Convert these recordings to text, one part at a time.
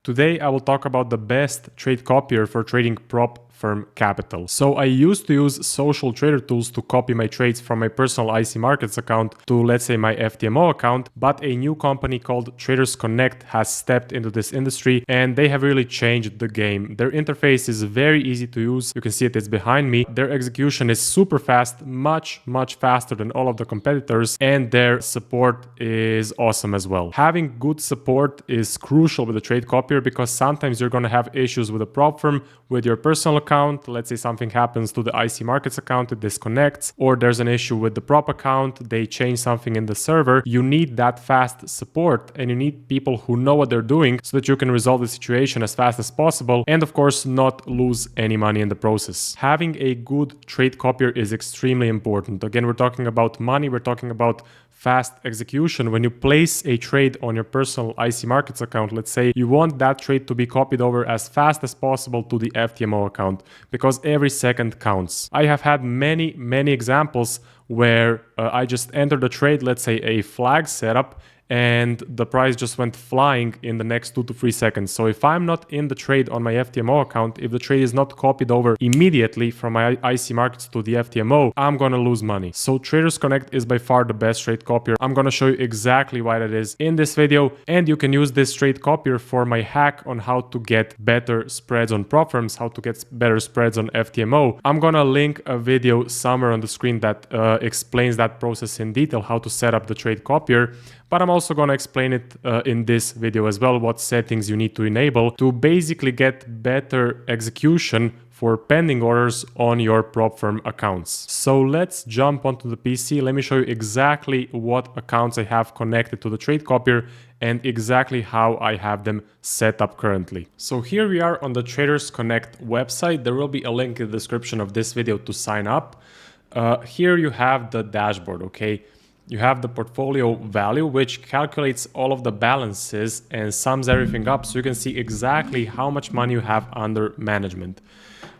Today I will talk about the best trade copier for trading prop firm capital. So I used to use social trader tools to copy my trades from my personal IC Markets account to, let's say, my FTMO account, but a new company called Traders Connect has stepped into this industry and they have really changed the game. Their interface is very easy to use. You can see it's behind me. Their execution is super fast, much faster than all of the competitors, and their support is awesome as well. Having good support is crucial with a trade copier because sometimes you're going to have issues with a prop firm, with your personal account. Let's say something happens to the IC Markets account, it disconnects, or there's an issue with the prop account, they change something in the server. You need that fast support and you need people who know what they're doing so that you can resolve the situation as fast as possible and of course not lose any money in the process. Having a good trade copier is extremely important. Again, we're talking about money, we're talking about fast execution. When you place a trade on your personal IC Markets account, let's say you want that trade to be copied over as fast as possible to the FTMO account because every second counts. I have had many examples where I just entered a trade, let's say a flag setup, and the price just went flying in the next 2 to 3 seconds. So if I'm not in the trade on my FTMO account, if the trade is not copied over immediately from my IC Markets to the FTMO, I'm gonna lose money. So Traders Connect is by far the best trade copier. I'm gonna show you exactly why that is in this video, and you can use this trade copier for my hack on how to get better spreads on prop firms, how to get better spreads on FTMO. I'm gonna link a video somewhere on the screen that explains that process in detail, how to set up the trade copier. But I'm also going to explain it in this video as well, what settings you need to enable to basically get better execution for pending orders on your prop firm accounts. So let's jump onto the PC. Let me show you exactly what accounts I have connected to the trade copier and exactly how I have them set up currently. So here we are on the Traders Connect website. There will be a link in the description of this video to sign up. Here you have the dashboard, okay? You have the portfolio value, which calculates all of the balances and sums everything up so you can see exactly how much money you have under management.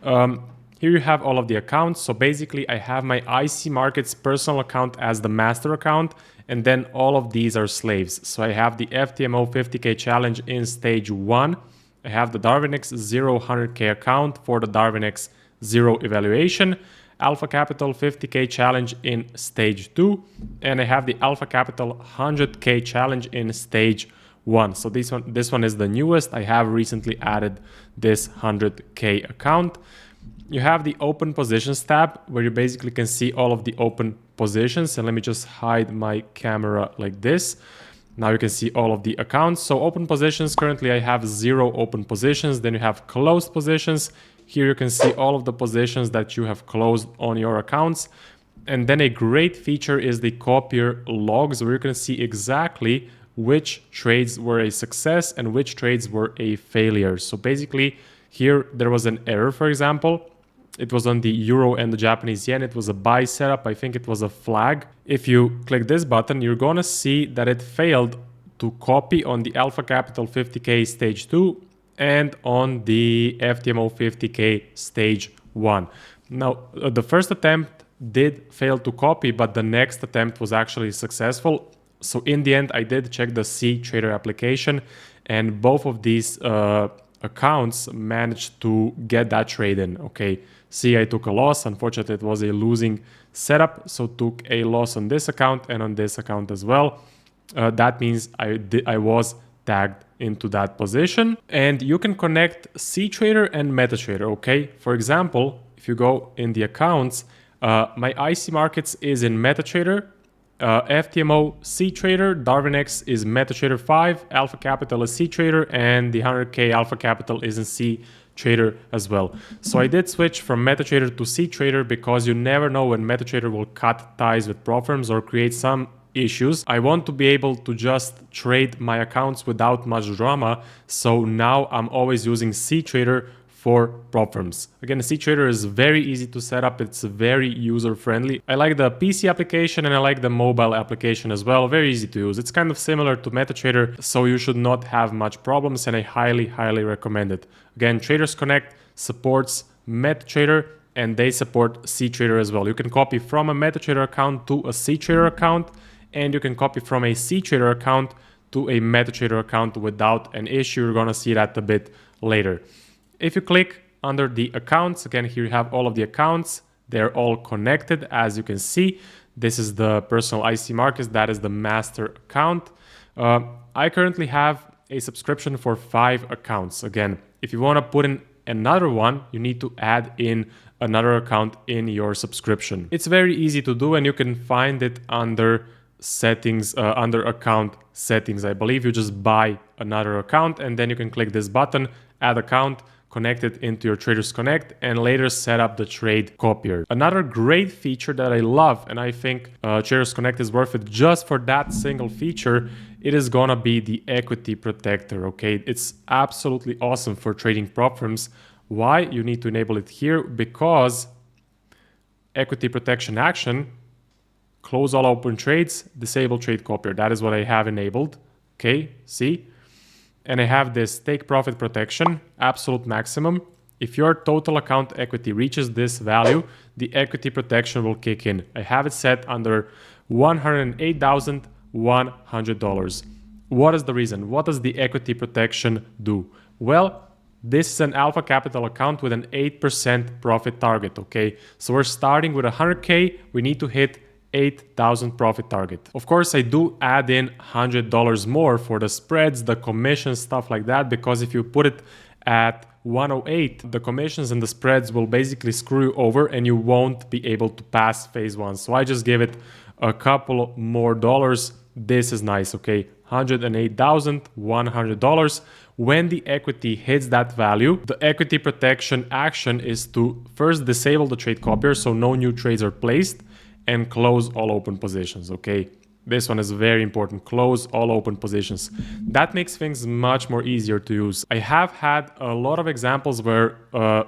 Here you have all of the accounts. So basically I have my IC Markets personal account as the master account, and then all of these are slaves. So I have the FTMO 50K challenge in stage 1. I have the Darwinex Zero 100K account for the Darwinex Zero evaluation. Alpha Capital 50K challenge in stage 2, and I have the Alpha Capital 100K challenge in stage 1. So this one is the newest. I have recently added this 100K account. You have the open positions tab where you basically can see all of the open positions, and let me just hide my camera like this. Now you can see all of the accounts. So open positions, currently I have 0 open positions. Then you have closed positions. Here you can see all of the positions that you have closed on your accounts. And then a great feature is the Copier logs, where you can see exactly which trades were a success and which trades were a failure. So basically here there was an error, for example. It was on the euro and the Japanese yen. It was a buy setup. I think it was a flag. If you click this button, you're going to see that it failed to copy on the Alpha Capital 50K stage 2 and on the FTMO 50K stage 1. Now, the first attempt did fail to copy, but the next attempt was actually successful. So in the end, I did check the cTrader application, and both of these accounts managed to get that trade in. Okay, see, I took a loss. Unfortunately, it was a losing setup, so took a loss on this account and on this account as well. That means I was tagged into that position. And you can connect cTrader and Metatrader, okay? For example, if you go in the accounts, my IC Markets is in Metatrader, FTMO cTrader, Darwinex is Metatrader 5, Alpha Capital is cTrader, and the 100K Alpha Capital is in cTrader as well. So I did switch from Metatrader to cTrader because you never know when Metatrader will cut ties with prop firms or create some issues. I want to be able to just trade my accounts without much drama. So now I'm always using cTrader for prop firms. Again, cTrader is very easy to set up. It's very user friendly. I like the PC application and I like the mobile application as well. Very easy to use. It's kind of similar to Metatrader, so you should not have much problems, and I highly recommend it. Again, Traders Connect supports Metatrader and they support cTrader as well. You can copy from a Metatrader account to a cTrader account, and you can copy from a cTrader account to a Metatrader account without an issue. You're gonna see that a bit later. If you click under the accounts, again, here you have all of the accounts. They're all connected, as you can see. This is the personal IC markets. That is the master account. I currently have a subscription for 5 accounts. Again, if you want to put in another one, you need to add in another account in your subscription. It's very easy to do, and you can find it under settings, under account settings. I believe you just buy another account and then you can click this button, add account, connect it into your Traders Connect, and later set up the trade copier. Another great feature that I love, and I think Traders Connect is worth it just for that single feature, it is gonna be the equity protector, okay? It's absolutely awesome for trading prop firms. Why? You need to enable it here because equity protection action, close all open trades, disable trade copier. That is what I have enabled, okay? See? And I have this take profit protection, absolute maximum. If your total account equity reaches this value, the equity protection will kick in. I have it set under $108,100. What is the reason? What does the equity protection do? Well, this is an Alpha Capital account with an 8% profit target, okay? So we're starting with 100K, we need to hit 8,000 profit target. Of course, I do add in $100 more for the spreads, the commissions, stuff like that, because if you put it at 108, the commissions and the spreads will basically screw you over and you won't be able to pass phase 1. So I just give it a couple more dollars. This is nice, okay? $108,100. When the equity hits that value, the equity protection action is to first disable the trade copier so no new trades are placed, and close all open positions, okay? This one is very important, close all open positions. That makes things much more easier to use. I have had a lot of examples where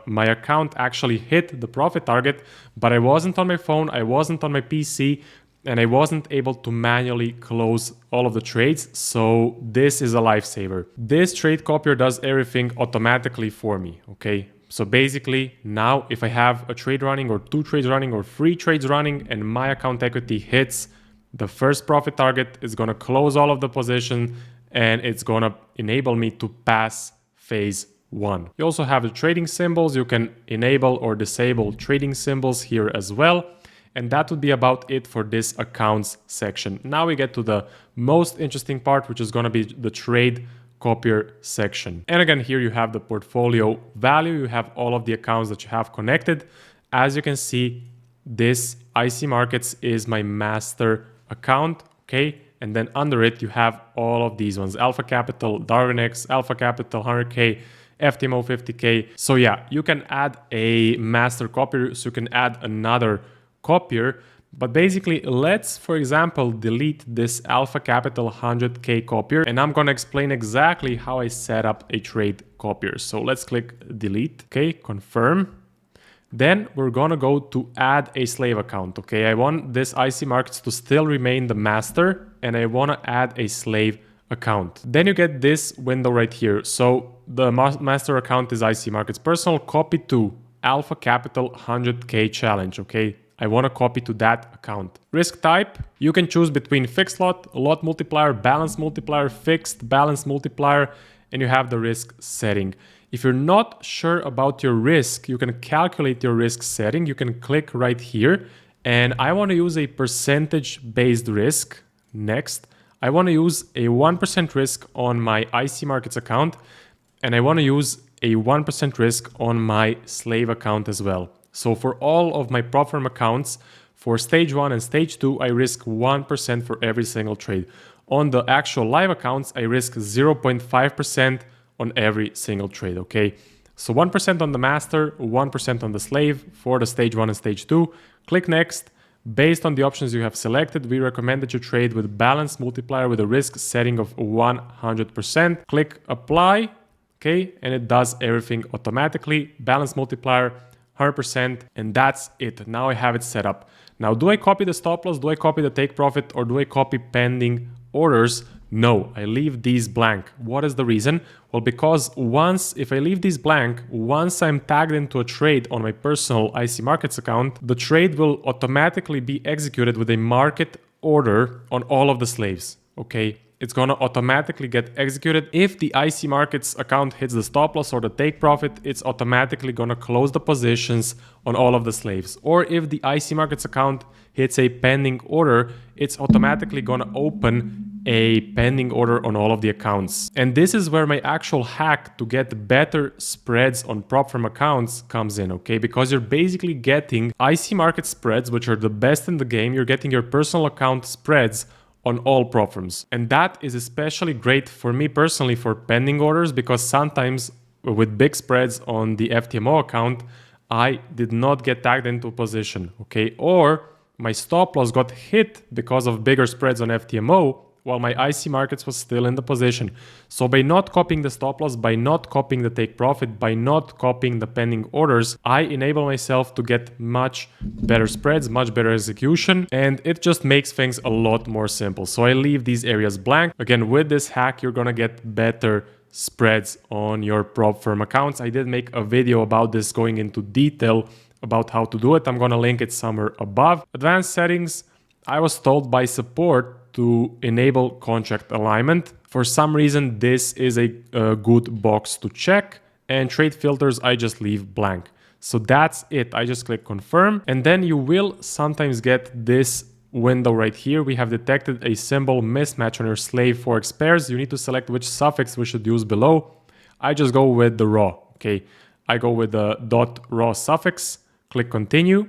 my account actually hit the profit target, but I wasn't on my phone, I wasn't on my PC, and I wasn't able to manually close all of the trades, so this is a lifesaver. This trade copier does everything automatically for me, okay? So basically now if I have a trade running or 2 trades running or 3 trades running and my account equity hits the first profit target, it's gonna close all of the position and it's gonna enable me to pass phase 1. You also have the trading symbols. You can enable or disable trading symbols here as well. And that would be about it for this accounts section. Now we get to the most interesting part, which is gonna be the trade copier section. And again, here you have the portfolio value. You have all of the accounts that you have connected. As you can see, this IC Markets is my master account, okay? And then under it, you have all of these ones: Alpha Capital, Darwinex, Alpha Capital, 100K, FTMO 50K. So yeah, you can add a master copier, so you can add another copier. But basically, let's, for example, delete this Alpha Capital 100K copier, and I'm gonna explain exactly how I set up a trade copier. So let's click delete, okay, confirm. Then we're gonna go to add a slave account, okay? I want this IC Markets to still remain the master, and I wanna add a slave account. Then you get this window right here. So the master account is IC Markets Personal, copy to Alpha Capital 100K challenge, okay? I want to copy to that account. Risk type, you can choose between fixed lot multiplier, balance multiplier, fixed, balance multiplier, and you have the risk setting. If you're not sure about your risk, you can calculate your risk setting. You can click right here, and I want to use a percentage-based risk. Next, I want to use a 1% risk on my IC Markets account, and I want to use a 1% risk on my slave account as well. So for all of my prop firm accounts, for stage 1 and stage 2, I risk 1% for every single trade. On the actual live accounts, I risk 0.5% on every single trade, okay? So 1% on the master, 1% on the slave for the stage 1 and stage 2. Click next. Based on the options you have selected, we recommend that you trade with balance multiplier with a risk setting of 100%. Click apply, okay? And it does everything automatically. Balance multiplier, 100%, and that's it. Now I have it set up. Now, do I copy the stop loss? Do I copy the take profit? Or do I copy pending orders? No, I leave these blank. What is the reason? Well, because if I leave these blank, once I'm tagged into a trade on my personal IC Markets account, the trade will automatically be executed with a market order on all of the slaves, okay? it's gonna automatically get executed. If the IC Markets account hits the stop loss or the take profit, it's automatically gonna close the positions on all of the slaves. Or if the IC Markets account hits a pending order, it's automatically gonna open a pending order on all of the accounts. And this is where my actual hack to get better spreads on prop firm accounts comes in, okay? Because you're basically getting IC Market spreads, which are the best in the game. You're getting your personal account spreads on all prop firms. And that is especially great for me personally for pending orders, because sometimes with big spreads on the FTMO account, I did not get tagged into a position, okay? Or my stop loss got hit because of bigger spreads on FTMO while my IC Markets was still in the position. So by not copying the stop loss, by not copying the take profit, by not copying the pending orders, I enable myself to get much better spreads, much better execution, and it just makes things a lot more simple. So I leave these areas blank. Again, with this hack, you're gonna get better spreads on your prop firm accounts. I did make a video about this going into detail about how to do it. I'm gonna link it somewhere above. Advanced settings, I was told by support to enable contract alignment. For some reason, this is a good box to check, and trade filters, I just leave blank. So that's it. I just click confirm, and then you will sometimes get this window right here. We have detected a symbol mismatch on your slave forex pairs. You need to select which suffix we should use below. I just go with the raw, okay? I go with the .raw suffix, click continue.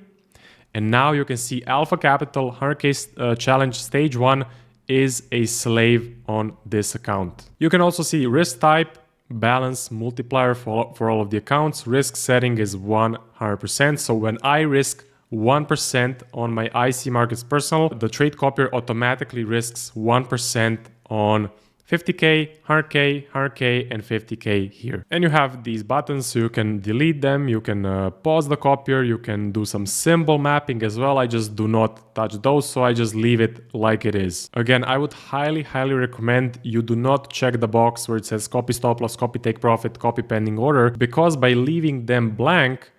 And now you can see Alpha Capital 100K challenge stage 1 is a slave on this account. You can also see risk type, balance, multiplier for all of the accounts. Risk setting is 100%. So when I risk 1% on my IC Markets personal, the trade copier automatically risks 1% on 50K, 100K, 100K, and 50K here. And you have these buttons, so you can delete them, you can pause the copier, you can do some symbol mapping as well. I just do not touch those, so I just leave it like it is. Again, I would highly recommend you do not check the box where it says copy stop loss, copy take profit, copy pending order, because by leaving them blank,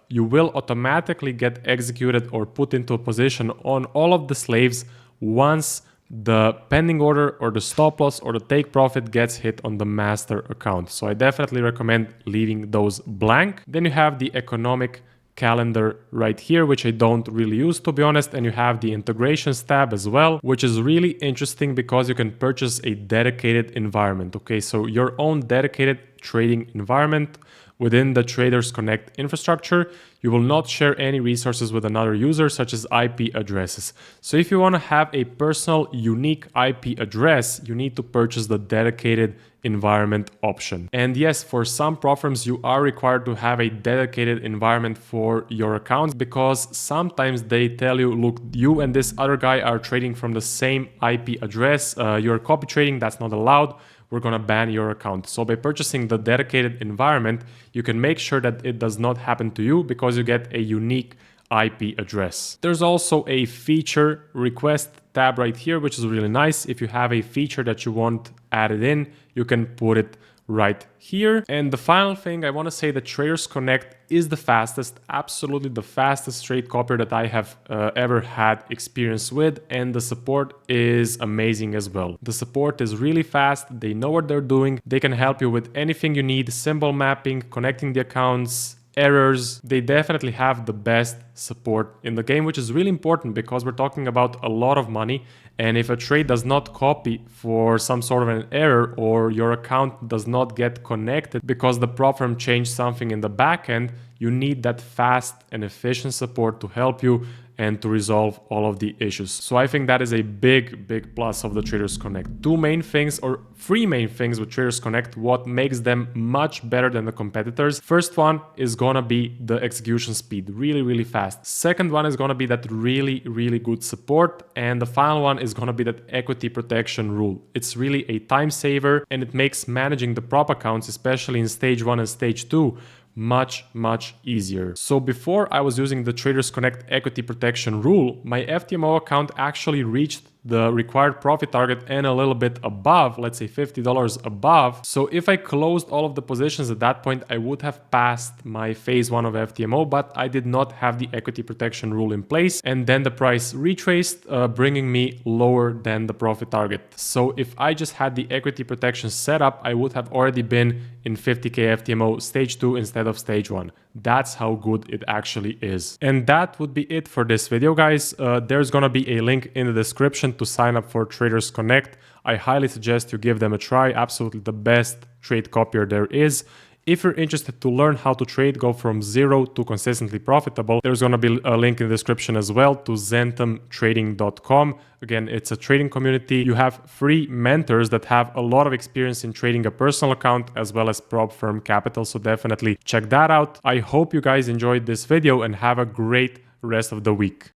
you will automatically get executed or put into a position on all of the slaves once the pending order or the stop loss or the take profit gets hit on the master account. So I definitely recommend leaving those blank. Then you have the economic calendar right here, which I don't really use, to be honest. And you have the integrations tab as well, which is really interesting because you can purchase a dedicated environment. Okay, so your own dedicated trading environment within the Traders Connect infrastructure. You will not share any resources with another user, such as IP addresses. So if you want to have a personal unique IP address, you need to purchase the dedicated environment option. And yes, for some prop firms, you are required to have a dedicated environment for your accounts, because sometimes they tell you, look, you and this other guy are trading from the same IP address. You're copy trading, that's not allowed. We're gonna ban your account. So by purchasing the dedicated environment, you can make sure that it does not happen to you because you get a unique IP address. There's also a feature request tab right here, which is really nice. If you have a feature that you want added in, you can put it right here. And the final thing I want to say, that Traders Connect is the fastest, absolutely the fastest trade copier that I have ever had experience with, and the support is amazing as well. The support is really fast, they know what they're doing, they can help you with anything you need, symbol mapping, connecting the accounts, errors. They definitely have the best support in the game, which is really important because we're talking about a lot of money. And if a trade does not copy for some sort of an error, or your account does not get connected because the prop firm changed something in the back end, you need that fast and efficient support to help you and to resolve all of the issues. So I think that is a big plus of the Traders Connect. Two main things, or three main things with Traders Connect, what makes them much better than the competitors. First one is gonna be the execution speed, really fast. Second one is gonna be that really good support. And the final one is gonna be that equity protection rule. It's really a time saver, and it makes managing the prop accounts, especially in stage 1 and stage 2, much easier. So before I was using the Traders Connect equity protection rule, my FTMO account actually reached the required profit target and a little bit above, let's say $50 above. So if I closed all of the positions at that point, I would have passed my phase 1 of FTMO, but I did not have the equity protection rule in place. And then the price retraced, bringing me lower than the profit target. So if I just had the equity protection set up, I would have already been in 50K FTMO stage 2 instead of stage 1. That's how good it actually is. And that would be it for this video, guys. There's gonna be a link in the description to sign up for Traders Connect. I highly suggest you give them a try. Absolutely the best trade copier there is. If you're interested to learn how to trade, go from zero to consistently profitable, there's going to be a link in the description as well to zentumtrading.com. Again, it's a trading community. You have free mentors that have a lot of experience in trading a personal account as well as prop firm capital. So definitely check that out. I hope you guys enjoyed this video and have a great rest of the week.